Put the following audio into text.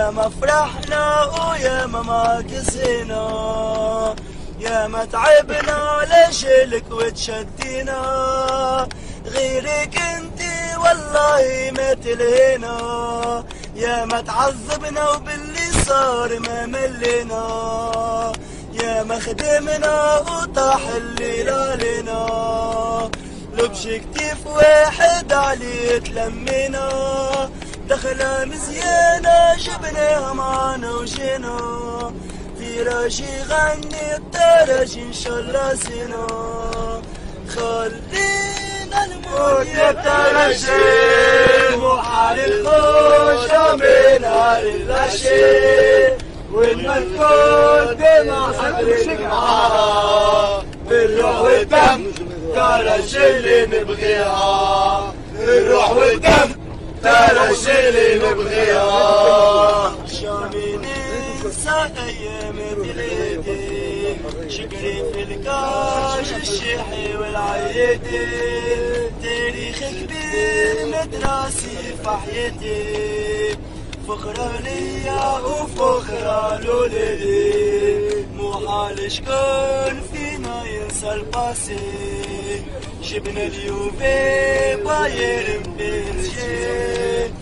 يا ما فرحنا ويا ما ماكسينا، يا ما تعبنا لشيلك وتشدينا، غيرك انتي والله ما تلهينا، يا ما تعذبنا وباللي صار ما ملينا، يا ما خدمنا وطاح الليل علينا، لبش كتيف واحد عليه تلمينا، دخلة مزيانة جبناها معانا وجينا، في راشي غني التراجي ان شاء الله سينا، خلينا نموت يا تراجي وحال الخوش من نهار العشي، وين ما نكون ديما حضرك معاها، بالروح والدم تراجي اللي نبغيها، بالروح والدم تراجي اللي نبغيها، شامي ننسى ايام بلادي، شكري في الكاش الشيحي والعيادي، تاريخ كبير مدراسي في حياتي، فخرة ليا وفخرة لولادي، مو حال شكون فينا ينسى الباسي، جبنا اليوفي بايرن بي اس جي،